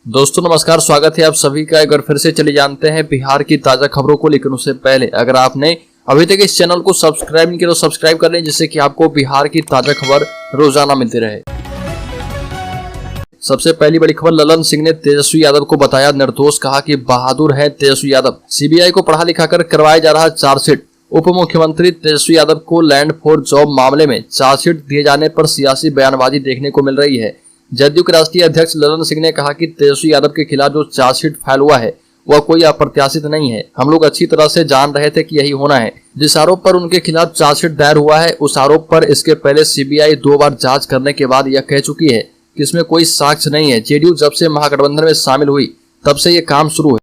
दोस्तों नमस्कार, स्वागत है आप सभी का। एक बार फिर से चले जानते हैं बिहार की ताजा खबरों को। लेकिन उससे पहले अगर आपने अभी तक इस चैनल को सब्सक्राइब नहीं किया तो सब्सक्राइब कर लें, जिससे कि आपको बिहार की ताजा खबर रोजाना मिलती रहे। सबसे पहली बड़ी खबर, ललन सिंह ने तेजस्वी यादव को बताया निर्दोष, कहा कि बहादुर है तेजस्वी यादव। सीबीआई को पढ़ा लिखा कर करवाया जा रहा चार्जशीट। उप मुख्यमंत्री तेजस्वी यादव को लैंड फॉर जॉब मामले में चार्जशीट दिए जाने पर सियासी बयानबाजी देखने को मिल रही है। जदयू के राष्ट्रीय अध्यक्ष ललन सिंह ने कहा कि तेजस्वी यादव के खिलाफ जो चार्जशीट फाइल हुआ है वह कोई अप्रत्याशित नहीं है। हम लोग अच्छी तरह से जान रहे थे कि यही होना है। जिस आरोप पर उनके खिलाफ चार्जशीट दायर हुआ है उस आरोप पर इसके पहले सीबीआई 2 बार जांच करने के बाद यह कह चुकी है कि इसमें कोई साक्ष्य नहीं है। जेडीयू जब से महागठबंधन में शामिल हुई तब से ये काम शुरू है।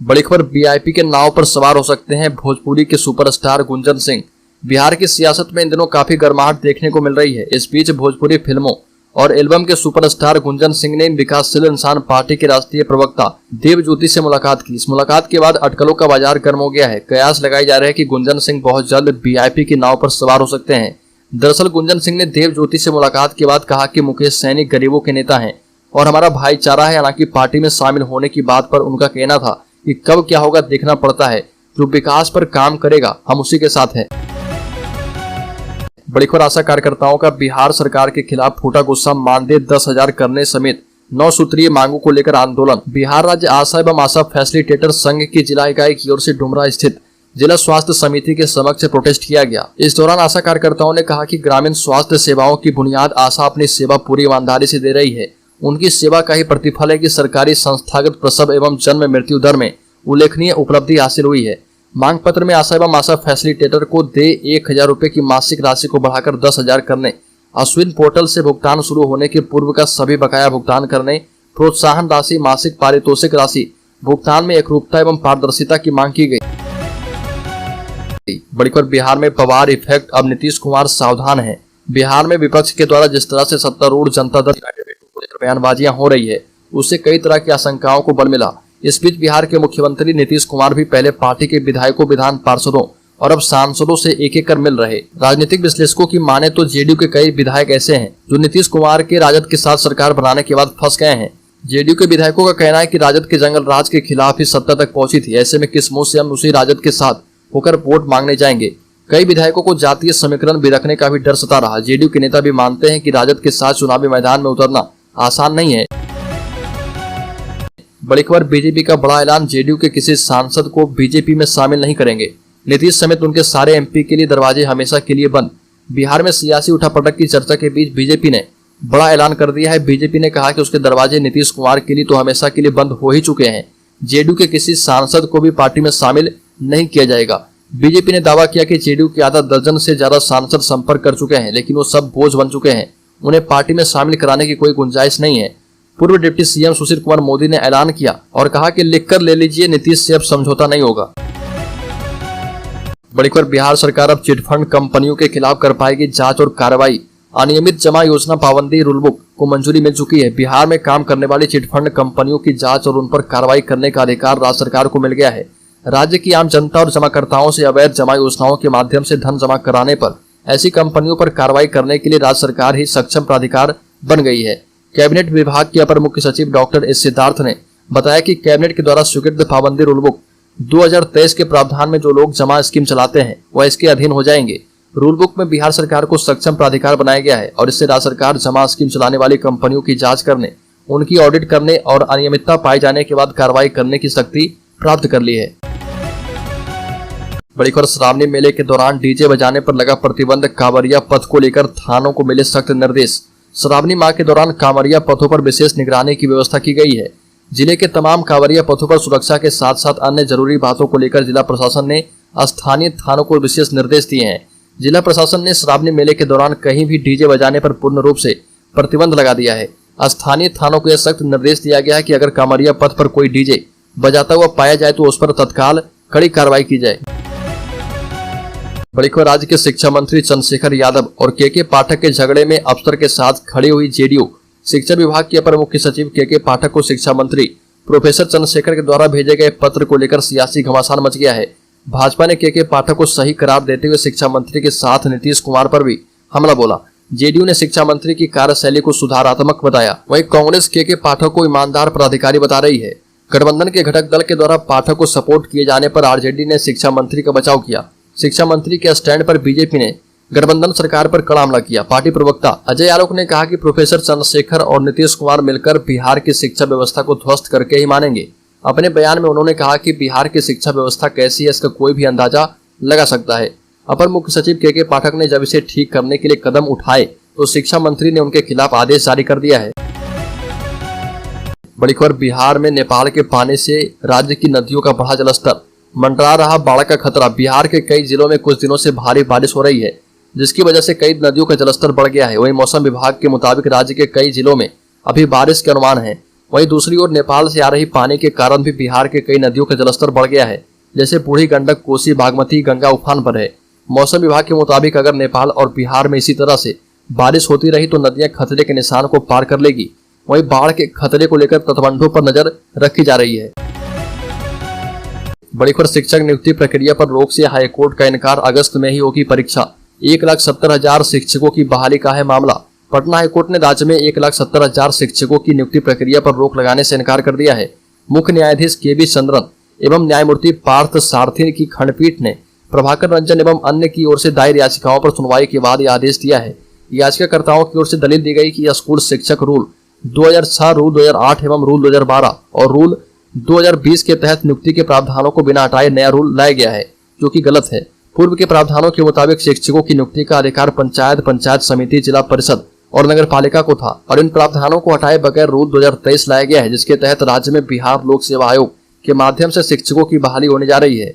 बड़ी खबर, वीआईपी के नाव पर सवार हो सकते हैं भोजपुरी के सुपरस्टार गुंजन सिंह। बिहार की सियासत में इन दिनों काफी गर्माहट देखने को मिल रही है। इस बीच भोजपुरी फिल्मों और एल्बम के सुपरस्टार गुंजन सिंह ने विकासशील इंसान पार्टी के राष्ट्रीय प्रवक्ता देवज्योति से मुलाकात की। इस मुलाकात के बाद अटकलों का बाजार गर्म हो गया है। कयास लगाए जा रहे हैं कि गुंजन सिंह बहुत जल्द वीआईपी की नाव पर सवार हो सकते हैं। दरअसल गुंजन सिंह ने देवज्योति से मुलाकात के बाद कहा कि मुकेश सैनी गरीबों के नेता हैं और हमारा भाईचारा है। हालांकि पार्टी में शामिल होने की बात पर उनका कहना था कि कब क्या होगा देखना पड़ता है, जो विकास पर काम करेगा हम उसी के साथ है। बड़ी खबर, आशा कार्यकर्ताओं का बिहार सरकार के खिलाफ फूटा गुस्सा, मानदेय 10,000 करने समेत 9 सूत्रीय मांगों को लेकर आंदोलन। बिहार राज्य आशा एवं आशा फैसिलिटेटर संघ की जिला इकाई की ओर से डुमरा स्थित जिला स्वास्थ्य समिति के समक्ष प्रोटेस्ट किया गया। इस दौरान आशा कार्यकर्ताओं ने कहा कि ग्रामीण स्वास्थ्य सेवाओं की बुनियाद आशा अपनी सेवा पूरी ईमानदारी से दे रही है। उनकी सेवा का ही प्रतिफल है कि सरकारी संस्थागत प्रसव एवं जन्म मृत्यु दर में उल्लेखनीय उपलब्धि हासिल हुई है। मांग पत्र में आशा एवं आशा फैसिलिटेटर को दे 1,000 रुपए की मासिक राशि को बढ़ाकर 10,000 करने, अश्विन पोर्टल से भुगतान शुरू होने के पूर्व का सभी बकाया भुगतान करने, प्रोत्साहन राशि, मासिक पारितोषिक राशि भुगतान में एकरूपता एवं पारदर्शिता की मांग की गई। बड़ी खबर, बिहार में पवार इफेक्ट, अब नीतीश कुमार सावधान है। बिहार में विपक्ष के द्वारा जिस तरह से सत्तारूढ़ जनता दल बयानबाजियां हो रही है उससे कई तरह की आशंकाओं को बल मिला। इस बीच बिहार के मुख्यमंत्री नीतीश कुमार भी पहले पार्टी के विधायकों, विधान पार्षदों और अब सांसदों से एक-एक कर मिल रहे। राजनीतिक विश्लेषकों की माने तो जेडीयू के कई विधायक ऐसे हैं जो नीतीश कुमार के राजद के साथ सरकार बनाने के बाद फंस गए हैं। जेडीयू के विधायकों का कहना है कि राजद के जंगल राज के खिलाफ ही सत्ता तक पहुंची थी। ऐसे में किस मुंह से हम उसी राजद के साथ होकर वोट मांगने जाएंगे। कई विधायकों को जातीय समीकरण भी रखने का भी डर सता रहा। जेडीयू के नेता भी मानते हैं कि राजद के साथ चुनावी मैदान में उतरना आसान नहीं है। बड़ी खबर, बीजेपी का बड़ा ऐलान, जेडीयू के किसी सांसद को बीजेपी में शामिल नहीं करेंगे। नीतीश समेत उनके सारे एमपी के लिए दरवाजे हमेशा के लिए बंद। बिहार में सियासी उठापटक की चर्चा के बीच बीजेपी ने बड़ा ऐलान कर दिया है। बीजेपी ने कहा कि उसके दरवाजे नीतीश कुमार के लिए तो हमेशा के लिए बंद हो ही चुके हैं। जेडीयू के किसी सांसद को भी पार्टी में शामिल नहीं किया जाएगा। बीजेपी ने दावा किया कि जेडीयू के आधा दर्जन से ज्यादा सांसद संपर्क कर चुके हैं, लेकिन वो सब बोझ बन चुके हैं। उन्हें पार्टी में शामिल कराने की कोई गुंजाइश नहीं है। पूर्व डिप्टी सीएम सुशील कुमार मोदी ने ऐलान किया और कहा कि लिखकर ले लीजिए, नीतीश से अब समझौता नहीं होगा। बड़ी खबर, बिहार सरकार अब चिटफंड कंपनियों के खिलाफ कर पाएगी जांच और कार्रवाई। अनियमित जमा योजना पाबंदी रूलबुक को मंजूरी मिल चुकी है। बिहार में काम करने वाली चिटफंड कंपनियों की जांच और उन पर कार्रवाई करने का अधिकार राज्य सरकार को मिल गया है। राज्य की आम जनता और जमाकर्ताओं से अवैध जमा योजनाओं के माध्यम से धन जमा कराने पर ऐसी कंपनियों पर कार्रवाई करने के लिए राज्य सरकार ही सक्षम प्राधिकार बन गई है। कैबिनेट विभाग के अपर मुख्य सचिव डॉक्टर एस सिद्धार्थ ने बताया कि कैबिनेट के द्वारा स्वीकृत पाबंदी रूलबुक 2023 के प्रावधान में जो लोग जमा स्कीम चलाते हैं वह इसके अधीन हो जाएंगे। रूलबुक में बिहार सरकार को सक्षम प्राधिकार बनाया गया है और इससे राज्य सरकार जमा स्कीम चलाने वाली कंपनियों की जांच करने, उनकी ऑडिट करने और अनियमितता पाए जाने के बाद कार्रवाई करने की शक्ति प्राप्त कर ली है। बड़ी खबर, श्रावणी मेले के दौरान डीजे बजाने पर लगा प्रतिबंध, कांवरिया पथ को लेकर थानों को मिले सख्त निर्देश। श्रावणी माह के दौरान कांवरिया पथों पर विशेष निगरानी की व्यवस्था की गई है। जिले के तमाम कांवरिया पथों पर सुरक्षा के साथ साथ अन्य जरूरी बातों को लेकर जिला प्रशासन ने स्थानीय थानों को विशेष निर्देश दिए हैं। जिला प्रशासन ने श्रावणी मेले के दौरान कहीं भी डीजे बजाने पर पूर्ण रूप से प्रतिबंध लगा दिया है। स्थानीय थानों को यह सख्त निर्देश दिया गया है कि अगर कांवरिया पथ पर कोई डीजे बजाता हुआ पाया जाए तो उस पर तत्काल कड़ी कार्रवाई की जाए। बड़ी खबर, राज्य के शिक्षा मंत्री चंद्रशेखर यादव और के पाठक के झगड़े में अफसर के साथ खड़ी हुई जेडीयू। शिक्षा विभाग के अपर मुख्य सचिव के पाठक को शिक्षा मंत्री प्रोफेसर चंद्रशेखर के द्वारा भेजे गए पत्र को लेकर सियासी घमासान मच गया है। भाजपा ने के पाठक को सही करार देते हुए शिक्षा मंत्री के साथ नीतीश कुमार पर भी हमला बोला। जेडीयू ने शिक्षा मंत्री की कार्यशैली को सुधारात्मक बताया। वहीं कांग्रेस के पाठक को ईमानदार पदाधिकारी बता रही है। गठबंधन के घटक दल के द्वारा पाठक को सपोर्ट किए जाने पर आरजेडी ने शिक्षा मंत्री का बचाव किया। शिक्षा मंत्री के स्टैंड पर बीजेपी ने गठबंधन सरकार पर कड़ा हमला किया। पार्टी प्रवक्ता अजय आलोक ने कहा कि प्रोफेसर चंद्रशेखर और नीतीश कुमार मिलकर बिहार की शिक्षा व्यवस्था को ध्वस्त करके ही मानेंगे। अपने बयान में उन्होंने कहा कि बिहार की शिक्षा व्यवस्था कैसी है इसका कोई भी अंदाजा लगा सकता है। अपर मुख्य सचिव के पाठक ने जब इसे ठीक करने के लिए कदम उठाए तो शिक्षा मंत्री ने उनके खिलाफ आदेश जारी कर दिया है। बड़ी खबर, बिहार में नेपाल के पानी से राज्य की नदियों का बढ़ा जलस्तर, मंडरा रहा बाढ़ का खतरा। बिहार के कई जिलों में कुछ दिनों से भारी बारिश हो रही है, जिसकी वजह से कई नदियों का जलस्तर बढ़ गया है। वहीं मौसम विभाग के मुताबिक राज्य के कई जिलों में अभी बारिश के अनुमान है। वहीं दूसरी ओर नेपाल से आ रही पानी के कारण भी बिहार के कई नदियों का जलस्तर बढ़ गया है, जैसे बूढ़ी गंडक, कोसी, बागमती, गंगा उफान पर है। मौसम विभाग के मुताबिक अगर नेपाल और बिहार में इसी तरह से बारिश होती रही तो नदियां खतरे के निशान को पार कर लेगी। वहीं बाढ़ के खतरे को लेकर तटबंधों पर नजर रखी जा रही है। बड़ी खबर, शिक्षक नियुक्ति प्रक्रिया पर रोक से हाईकोर्ट का इनकार, अगस्त में ही होगी परीक्षा। 1,70,000 शिक्षकों की बहाली का है मामला। पटना हाईकोर्ट ने राज्य में 1,70,000 शिक्षकों की नियुक्ति प्रक्रिया पर रोक लगाने से इनकार कर दिया है। मुख्य न्यायाधीश के चंद्रन एवं न्यायमूर्ति पार्थ सारथी की खंडपीठ ने प्रभाकर रंजन एवं अन्य की ओर से दायर याचिकाओं पर सुनवाई के बाद यह आदेश दिया है। याचिकाकर्ताओं की ओर से दलील दी गई कि स्कूल शिक्षक रूल 2006, रूल 2008 एवं रूल 2012 और रूल 2020 के तहत नियुक्ति के प्रावधानों को बिना हटाए नया रूल लाया गया है, जो कि गलत है। पूर्व के प्रावधानों के मुताबिक शिक्षकों की नियुक्ति का अधिकार पंचायत, पंचायत समिति, जिला परिषद और नगर पालिका को था और इन प्रावधानों को हटाए बगैर रूल 2023 लाया गया है, जिसके तहत राज्य में बिहार लोक सेवा आयोग के माध्यम से शिक्षकों की बहाली होने जा रही है।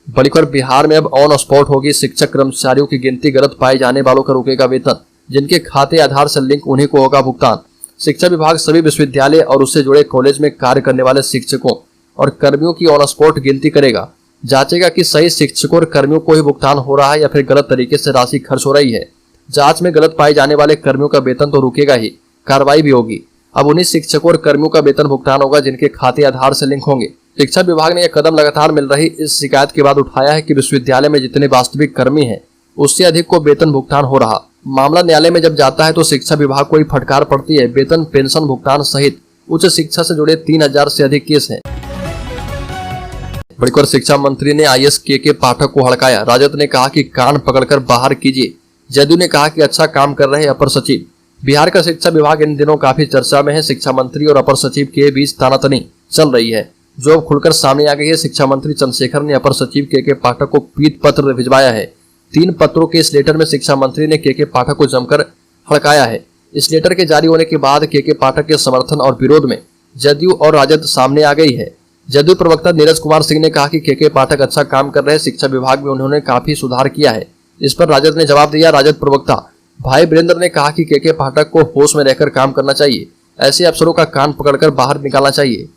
बड़ी खबर, बिहार में अब ऑन स्पॉट होगी शिक्षक कर्मचारियों की गिनती, गलत पाए जाने वालों का रुकेगा वेतन, जिनके खाते आधार से लिंक उन्हीं को होगा भुगतान। शिक्षा विभाग सभी विश्वविद्यालय और उससे जुड़े कॉलेज में कार्य करने वाले शिक्षकों और कर्मियों की ऑन स्पॉट गिनती करेगा, जांचेगा कि सही शिक्षकों और कर्मियों को ही भुगतान हो रहा है या फिर गलत तरीके से राशि खर्च हो रही है। जांच में गलत पाए जाने वाले कर्मियों का वेतन तो रुकेगा ही, कार्रवाई भी होगी। अब उन्हीं शिक्षकों और कर्मियों का वेतन भुगतान होगा जिनके खाते आधार से लिंक होंगे। शिक्षा विभाग ने यह कदम लगातार मिल रही इस शिकायत के बाद उठाया है कि विश्वविद्यालय में जितने वास्तविक कर्मी हैं उससे अधिक को वेतन भुगतान हो रहा। मामला न्यायालय में जब जाता है तो शिक्षा विभाग को ही फटकार पड़ती है। वेतन, पेंशन भुगतान सहित उच्च शिक्षा से जुड़े 3,000 से अधिक केस हैं। बड़ी खबर, शिक्षा मंत्री ने आईएएस के पाठक को हड़काया, राजद ने कहा कि कान पकड़कर बाहर कीजिए। जदयू ने कहा कि अच्छा काम कर रहे अपर सचिव। बिहार का शिक्षा विभाग इन दिनों काफी चर्चा में है। शिक्षा मंत्री और अपर सचिव के बीच तानातनी चल रही है, जो अब खुलकर सामने आ गई है। शिक्षा मंत्री चंद्रशेखर ने अपर सचिव के पाठक को पीट पत्र भिजवाया है। 3 पत्रों के इस लेटर में शिक्षा मंत्री ने के पाठक को जमकर हड़काया है। इस लेटर के जारी होने के बाद के पाठक के समर्थन और विरोध में जदयू और राजद सामने आ गई है। जदयू प्रवक्ता नीरज कुमार सिंह ने कहा कि के पाठक अच्छा काम कर रहे हैं, शिक्षा विभाग में उन्होंने काफी सुधार किया है। इस पर राजद ने जवाब दिया। राजद प्रवक्ता भाई वीरेंद्र ने कहा कि के पाठक को होश में रहकर काम करना चाहिए, ऐसे अफसरों का कान पकड़कर बाहर निकालना चाहिए।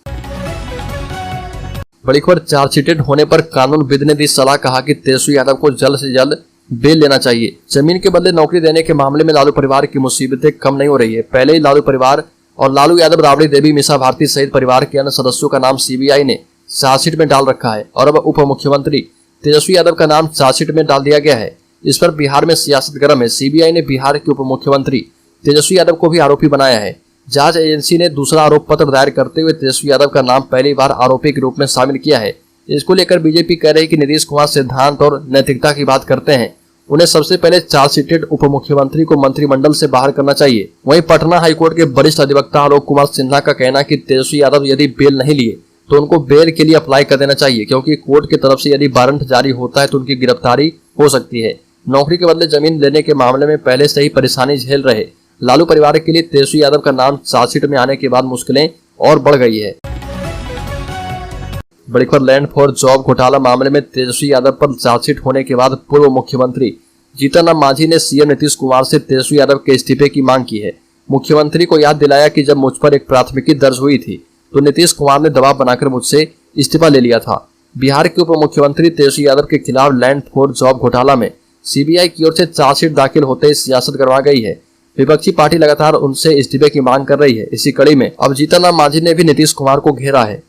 बड़ी खबर, चार्जशीटेड होने पर कानूनविद ने दी सलाह, कहा कि तेजस्वी यादव को जल्द से जल्द बेल लेना चाहिए। जमीन के बदले नौकरी देने के मामले में लालू परिवार की मुसीबतें कम नहीं हो रही है। पहले ही लालू परिवार और लालू यादव, राबड़ी देवी, मीसा भारती सहित परिवार के अन्य सदस्यों का नाम सीबीआई ने चार्जशीट में डाल रखा है और अब उप मुख्यमंत्री तेजस्वी यादव का नाम चार्जशीट में डाल दिया गया है। इस पर बिहार में सियासत गर्म है। सीबीआई ने बिहार के उप मुख्यमंत्री तेजस्वी यादव को भी आरोपी बनाया है। जांच एजेंसी ने दूसरा आरोप पत्र दायर करते हुए तेजस्वी यादव का नाम पहली बार आरोपी के रूप में शामिल किया है। इसको लेकर बीजेपी कह रही है कि नीतीश कुमार सिद्धांत और नैतिकता की बात करते हैं, उन्हें सबसे पहले चार्जशीटेड उप मुख्यमंत्री को मंत्रिमंडल से बाहर करना चाहिए। वहीं पटना हाईकोर्ट के वरिष्ठ अधिवक्ता आलोक कुमार सिन्हा का कहना है कि तेजस्वी यादव यदि बेल नहीं लिए तो उनको बेल के लिए अप्लाई कर देना चाहिए, क्योंकि कोर्ट की तरफ से यदि वारंट जारी होता है तो उनकी गिरफ्तारी हो सकती है। नौकरी के बदले जमीन लेने के मामले में पहले से ही परेशानी झेल रहे लालू परिवार के लिए तेजस्वी यादव का नाम चार्जशीट में आने के बाद मुश्किलें और बढ़ गई है। बड़ी खबर, लैंड फॉर जॉब घोटाला मामले में तेजस्वी यादव पर चार्जशीट होने के बाद पूर्व मुख्यमंत्री जीतन राम मांझी ने सीएम नीतीश कुमार से तेजस्वी यादव के इस्तीफे की मांग की है। मुख्यमंत्री को याद दिलाया कि जब मुझ पर एक प्राथमिकी दर्ज हुई थी तो नीतीश कुमार ने दबाव बनाकर मुझसे इस्तीफा ले लिया था। बिहार के उप मुख्यमंत्री तेजस्वी यादव के खिलाफ लैंड फॉर जॉब घोटाला में सीबीआई की ओर से चार्जशीट दाखिल होते ही सियासत करवा गई है। विपक्षी पार्टी लगातार उनसे इस्तीफे की मांग कर रही है। इसी कड़ी में अब जीतन राम मांझी ने भी नीतीश कुमार को घेरा है।